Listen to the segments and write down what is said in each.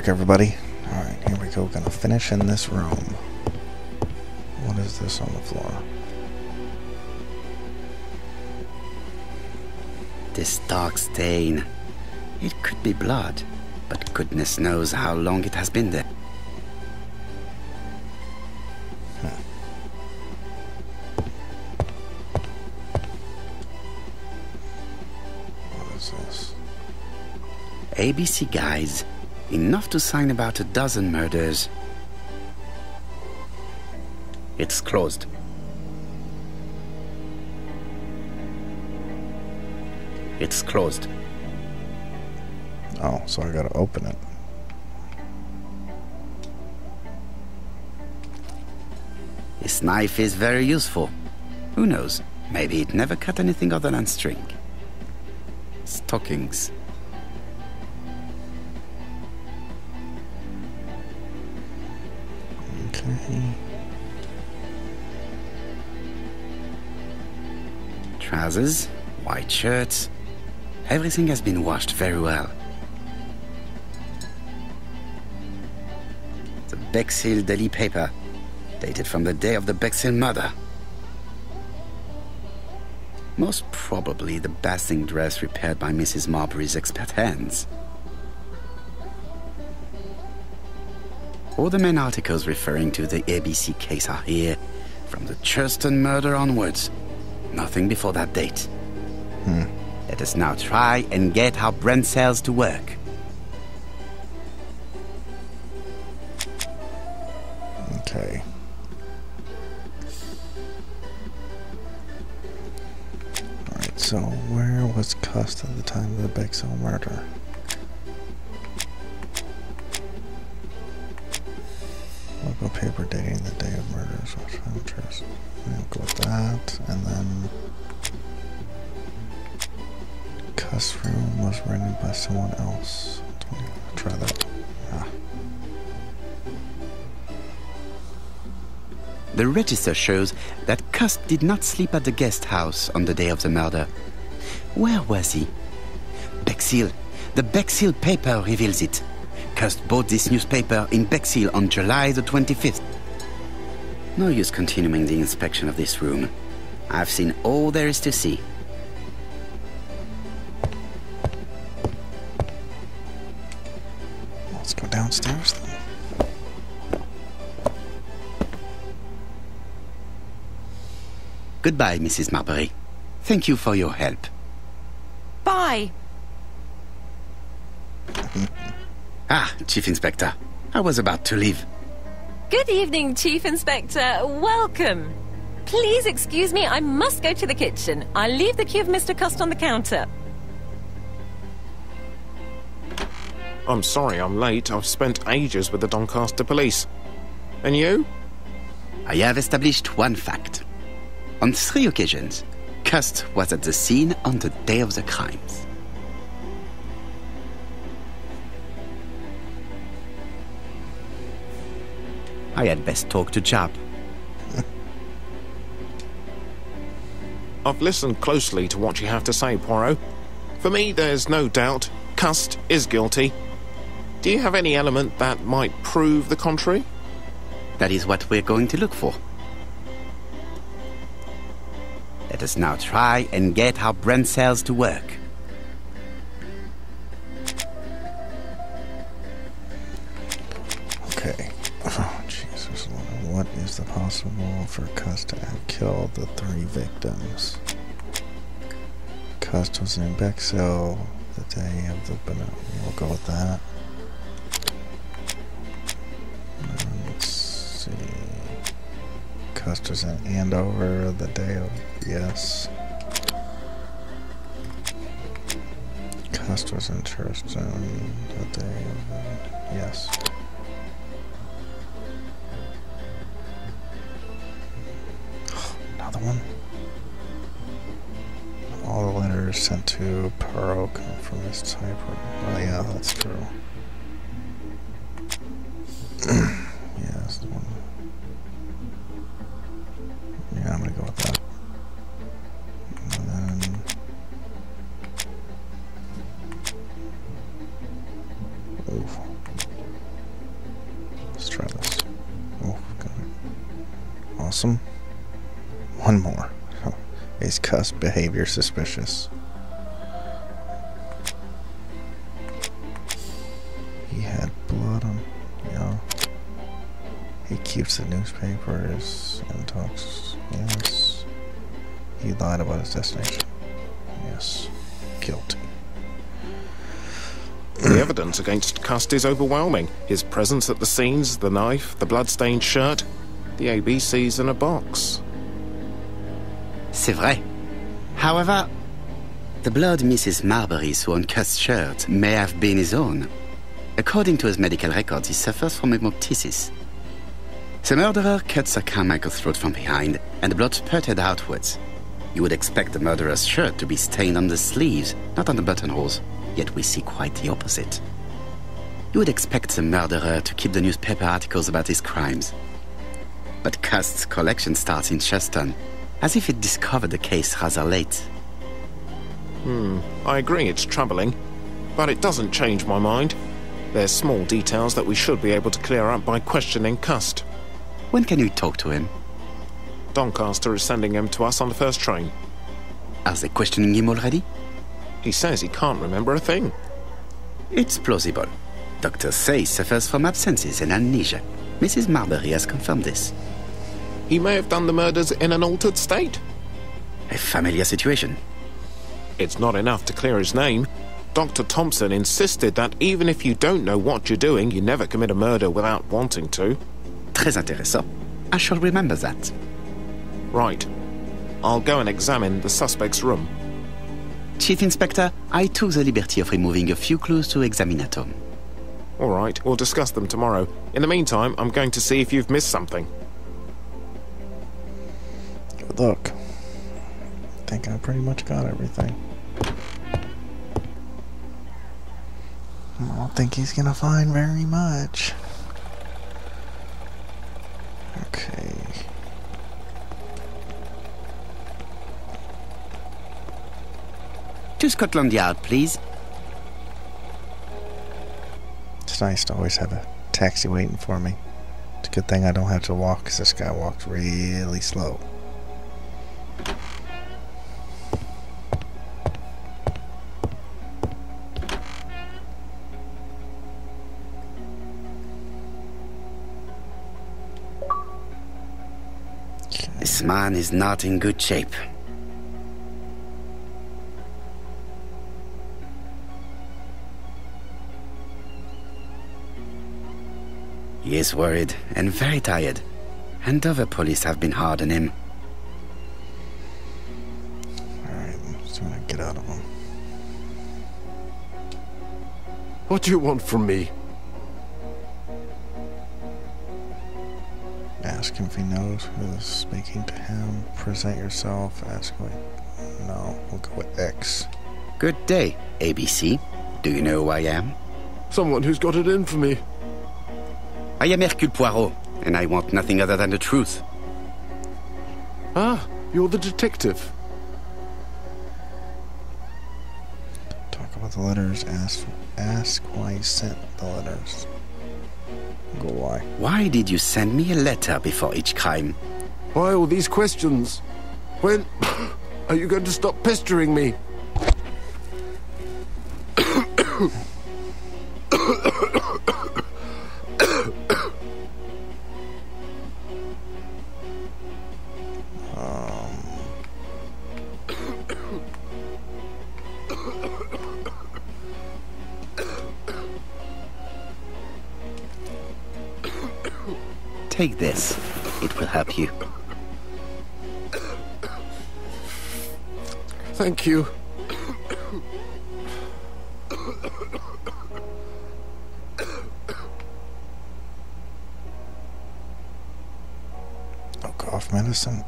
back, everybody. Alright, here we go. Gonna finish in this room. What is this on the floor? This dark stain. It could be blood, but goodness knows how long it has been there. What is this? ABC guys. Enough to sign about a dozen murders. It's closed. It's closed. Oh, so I gotta open it. This knife is very useful. Who knows? Maybe it never cut anything other than string. Stockings. Okay. Trousers, white shirts. Everything has been washed very well. The Bexhill daily paper, dated from the day of the Bexhill murder. Most probably the basting dress repaired by Mrs. Marbury's expert hands. All the main articles referring to the ABC case are here, from the Churston murder onwards. Nothing before that date. Let us now try and get our brain cells to work. Okay. Alright, so where was Cust at the time of the Bexhill murder? Local paper dating the day of murder is what's of interest. We'll go with that, and then Cust's room was rented by someone else. Try that. Ah. The register shows that Cust did not sleep at the guest house on the day of the murder. Where was he? Bexhill. The Bexhill paper reveals it. Cust bought this newspaper in Bexhill on July the 25th. No use continuing the inspection of this room. I've seen all there is to see. Let's go downstairs then. Goodbye, Mrs. Marbury. Thank you for your help. Bye. Ah, Chief Inspector. I was about to leave. Good evening, Chief Inspector. Welcome. Please excuse me, I must go to the kitchen. I'll leave the key of Mr. Cust on the counter. I'm sorry I'm late. I've spent ages with the Doncaster police. And you? I have established one fact. On 3 occasions, Cust was at the scene on the day of the crimes. I had best talk to Chap. I've listened closely to what you have to say, Poirot. For me, there's no doubt Cust is guilty. Do you have any element that might prove the contrary? That is what we're going to look for. Let us now try and get our brain cells to work. Okay. Oh, Jesus. What is the possible for Cust to have killed the 3 victims? Cust was in Bexhill the day of the... We'll go with that. Let's see. Cust was in Andover the day of... Yes. Cust was in Churston the day of... Yes. Another one. All the letters sent to Perot come from his typewriter. Oh yeah, that's true. Yeah, that's the one. Yeah, I'm gonna go with that. And then... Oof. Awesome. One more. Is Cust's behavior suspicious? He had blood on... Yeah. He keeps the newspapers and talks... Yes. He lied about his destination. Yes. Guilty. The evidence against Cust is overwhelming. His presence at the scenes, the knife, the blood-stained shirt, the ABCs in a box. C'est vrai. However, the blood Mrs. Marbury saw on Cust's shirt may have been his own. According to his medical records, he suffers from hemoptysis. The murderer cut Sir Carmichael's throat from behind, and the blood spurted outwards. You would expect the murderer's shirt to be stained on the sleeves, not on the buttonholes. Yet we see quite the opposite. You would expect the murderer to keep the newspaper articles about his crimes. But Cust's collection starts in Cheston, as if it discovered the case rather late. I agree it's troubling, but it doesn't change my mind. There's small details that we should be able to clear up by questioning Cust. When can you talk to him? Doncaster is sending him to us on the first train. Are they questioning him already? He says he can't remember a thing. It's plausible. Doctors say he suffers from absences and amnesia. Mrs. Marbury has confirmed this. He may have done the murders in an altered state. A familiar situation. It's not enough to clear his name. Dr. Thompson insisted that even if you don't know what you're doing, you never commit a murder without wanting to. Très intéressant. I shall remember that. Right. I'll go and examine the suspect's room. Chief Inspector, I took the liberty of removing a few clues to Examinatum. All right, we'll discuss them tomorrow. In the meantime, I'm going to see if you've missed something. Good luck. I think I pretty much got everything. I don't think he's gonna find very much. Okay. To Scotland Yard, please. It's nice to always have a taxi waiting for me. It's a good thing I don't have to walk, because this guy walks really slow. This man is not in good shape. He is worried and very tired, and other police have been hard on him. Alright, just want to get out of him. What do you want from me? Ask him if he knows who is speaking to him. Present yourself. Ask him. No, we'll go with X. Good day, ABC. Do you know who I am? Someone who's got it in for me. I am Hercule Poirot, and I want nothing other than the truth. Ah, you're the detective. Talk about the letters. Ask why he sent the letters. Go why. Why did you send me a letter before each crime? Why all these questions? When are you going to stop pestering me? Take this. It will help you. Thank you. No cough medicine.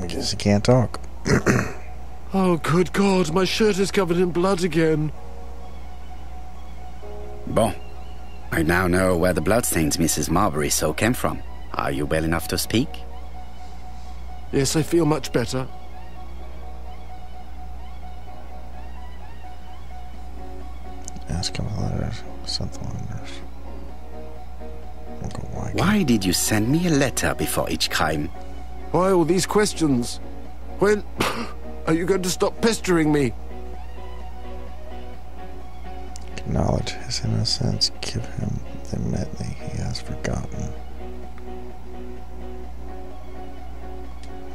Because he can't talk. Oh, good God, my shirt is covered in blood again. Bon. I now know where the bloodstains Mrs. Marbury saw came from. Are you well enough to speak? Yes, I feel much better. Ask him the letters. Sent the letters. We'll go why. Why did you send me a letter before each crime? Why all these questions? When are you going to stop pestering me? Acknowledge his innocence. Give him the medley he has forgotten.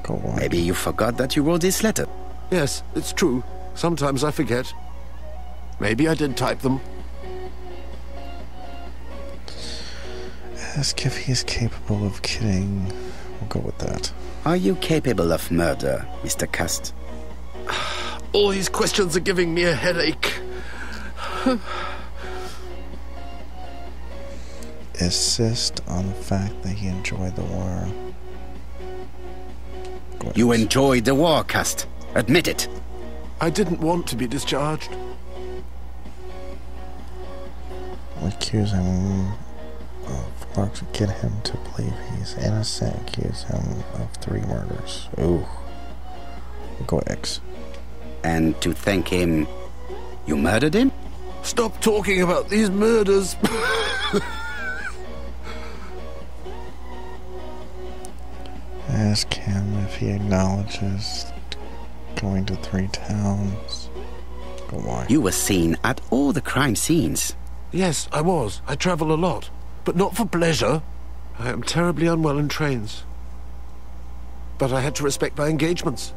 Go on. Maybe you forgot that you wrote this letter. Yes, it's true. Sometimes I forget. Maybe I did type them. Ask if he's capable of killing. We'll go with that. Are you capable of murder, Mr. Cust? All these questions are giving me a headache. Insist on the fact that he enjoyed the war. You enjoyed the war, Cust. Admit it. I didn't want to be discharged. Accuse him of works. Get him to believe he's innocent. Accuse him of 3 murders. Ooh. We'll go X. And to thank him, you murdered him? Stop talking about these murders. Ask him if he acknowledges going to 3 towns. Go Y. You were seen at all the crime scenes. Yes, I was. I travel a lot. But not for pleasure. I am terribly unwell in trains. But I had to respect my engagements.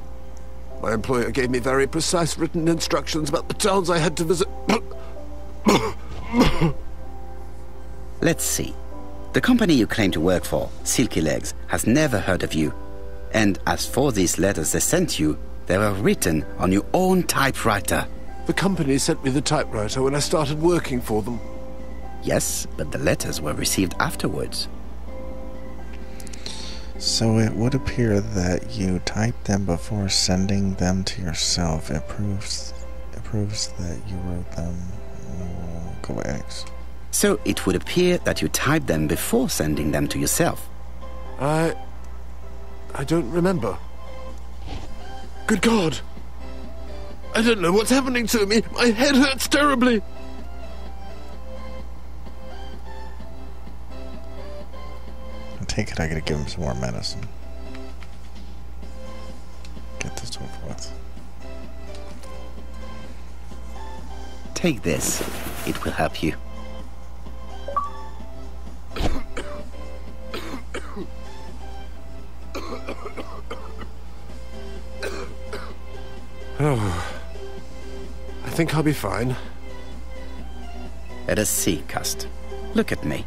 My employer gave me very precise written instructions about the towns I had to visit. Let's see. The company you claim to work for, Silky Legs, has never heard of you. And as for these letters they sent you, they were written on your own typewriter. The company sent me the typewriter when I started working for them. Yes, but the letters were received afterwards. So it would appear that you typed them before sending them to yourself. It proves that you wrote them. Go X. So it would appear that you typed them before sending them to yourself. I don't remember. Good God! I don't know what's happening to me. My head hurts terribly. I take it I gotta give him some more medicine. Get this over with. Take this. It will help you. Oh, I think I'll be fine. Let us see, Cust. Look at me.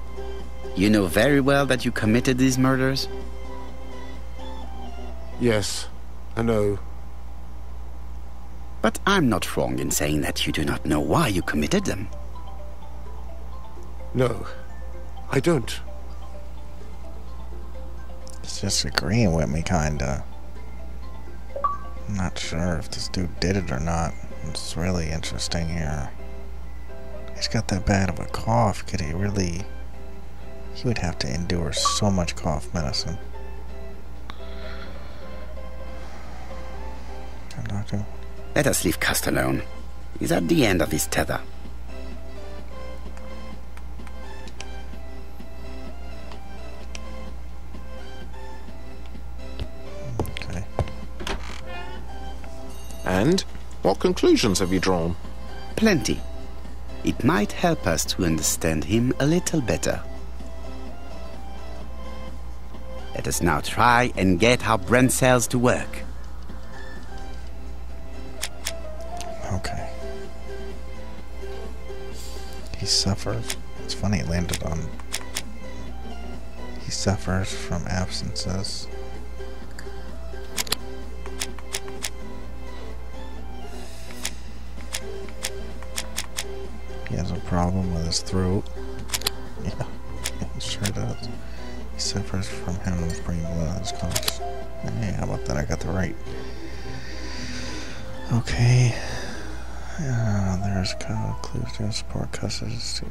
You know very well that you committed these murders? Yes, I know. But I'm not wrong in saying that you do not know why you committed them. No, I don't. He's just agreeing with me, kinda. I'm not sure if this dude did it or not. It's really interesting here. He's got that bad of a cough. Could he really... He would have to endure so much cough medicine. Doctor? Let us leave Cust alone. He's at the end of his tether. Okay. And what conclusions have you drawn? Plenty. It might help us to understand him a little better. Let us now try and get our brain cells to work. Okay. He suffers. It's funny it landed on... He suffers from absences. He has a problem with his throat. Yeah, he sure does. He suffers from hemorrhage, brain blood, his coughs. Hey, how about that? I got the right. Okay. There's clues to support custody to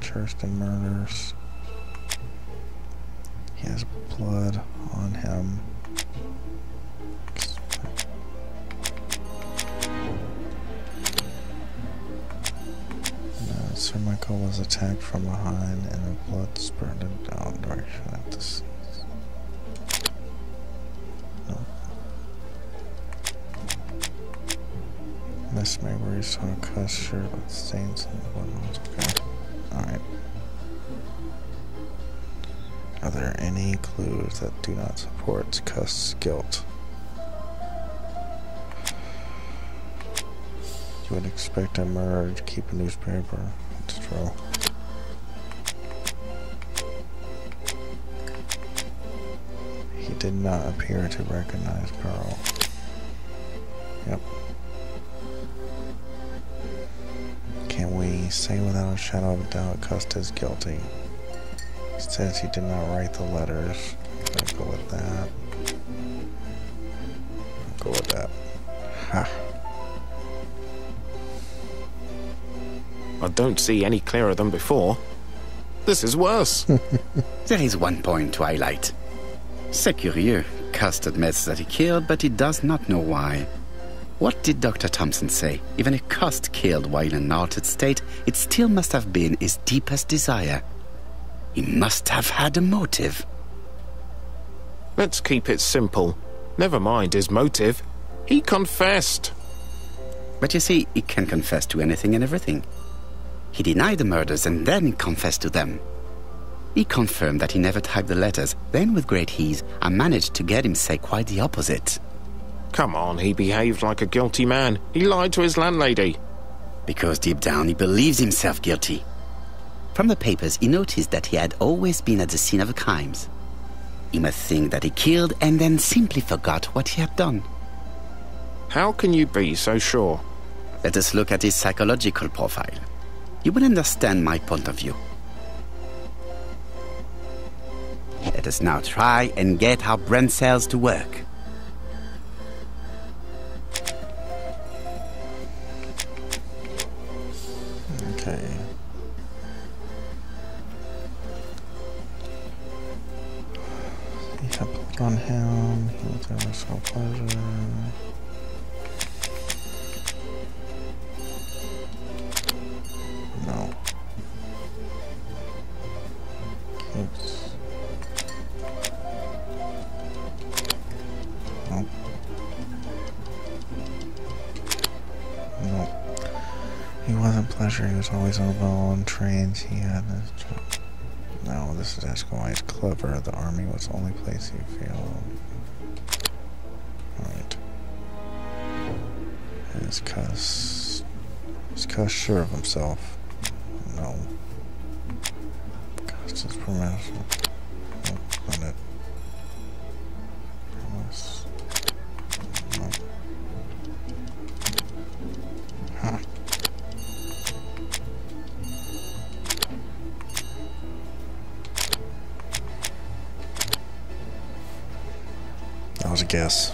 Churston murders. He has blood on him. Sir Michael was attacked from behind and the blood spurted down direction at this. estimate where you saw Cust's shirt with stains and whatnot. Okay. Alright. Are there any clues that do not support Cust's guilt? You would expect a murderer to keep a newspaper. It's true. He did not appear to recognize Pearl. Yep. Can we say without a shadow of a doubt Cust is guilty? He says he did not write the letters. I'm gonna go with that. I'll go with that. Ha. I don't see any clearer than before. This is worse. There is one point to highlight. C'est curieux. Cust admits that he killed, but he does not know why. What did Dr. Thompson say? Even if Cust killed while in an altered state, it still must have been his deepest desire. He must have had a motive. Let's keep it simple. Never mind his motive. He confessed. But you see, he can confess to anything and everything. He denied the murders and then confessed to them. He confirmed that he never typed the letters. Then, with great ease, I managed to get him say quite the opposite. Come on, he behaved like a guilty man. He lied to his landlady. Because deep down he believes himself guilty. From the papers, he noticed that he had always been at the scene of the crimes. He must think that he killed and then simply forgot what he had done. How can you be so sure? Let us look at his psychological profile. You will understand my point of view. Let us now try and get our brain cells to work. Okay. He had put on him. He was ever so pleasure. No. Keeps. Nope. Nope. He wasn't pleasure, he was always on trains, he had this job. No, this is Esquire clever. The army was the only place he failed. Alright. Is Cust sure of himself? No. Cust is promise. Nope, not it. Promise. Nope. Huh. That was a guess.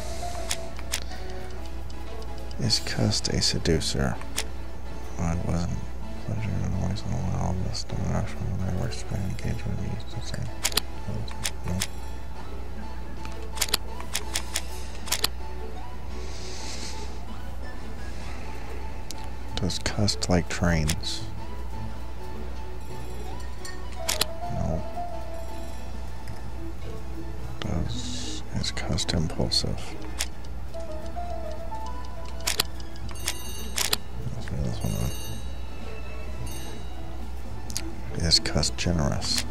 Is Cust a seducer? Oh, it wasn't. Pleasure and always allow this to actually when I respect engagement used to say. No. Does Cust like trains? No. Is Cust impulsive? Let's read this one on. Is Cust generous?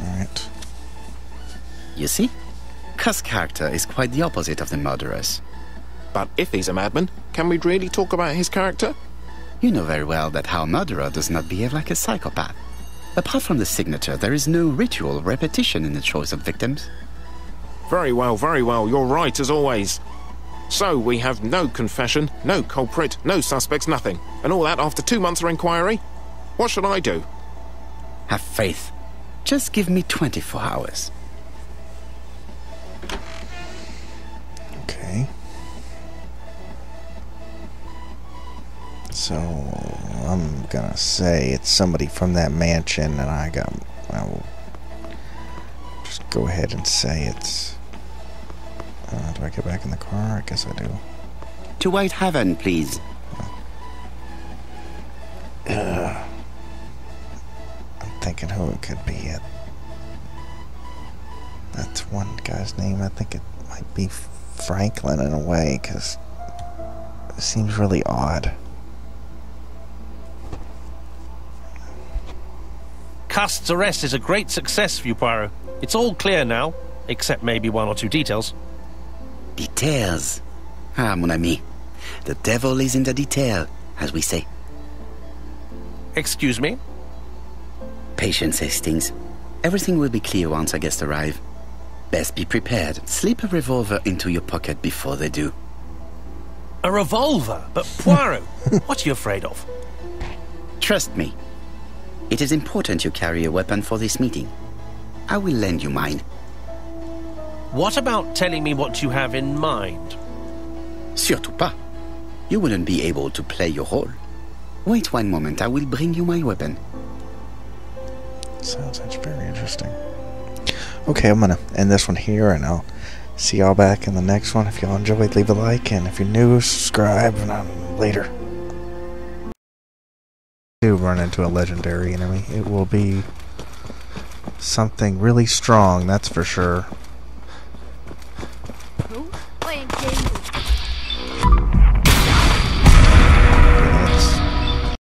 Alright. You see? Cust's character is quite the opposite of the murderer's. But if he's a madman, can we really talk about his character? You know very well that our murderer does not behave like a psychopath. Apart from the signature, there is no ritual repetition in the choice of victims. Very well, you're right as always. So we have no confession, no culprit, no suspects, nothing. And all that after 2 months of inquiry? What should I do? Have faith. Just give me 24 hours. Okay. So, I'm gonna say it's somebody from that mansion, and I will just go ahead and say it's... do I get back in the car? I guess I do. To Whitehaven, please. I'm thinking who it could be. That's one guy's name. I think it might be Franklin in a way, because it seems really odd. Cust's arrest is a great success for you, Poirot. It's all clear now, except maybe one or two details. Details. Ah, mon ami. The devil is in the detail, as we say. Excuse me? Patience, Hastings. Everything will be clear once our guests arrive. Best be prepared. Slip a revolver into your pocket before they do. A revolver? But Poirot, what are you afraid of? Trust me. It is important you carry a weapon for this meeting. I will lend you mine. What about telling me what you have in mind? Surtout pas. You wouldn't be able to play your role. Wait one moment, I will bring you my weapon. Sounds very interesting. Okay, I'm gonna end this one here, and I'll see y'all back in the next one. If y'all enjoyed, leave a like, and if you're new, subscribe, and later. Do run into a legendary enemy. It will be something really strong, that's for sure.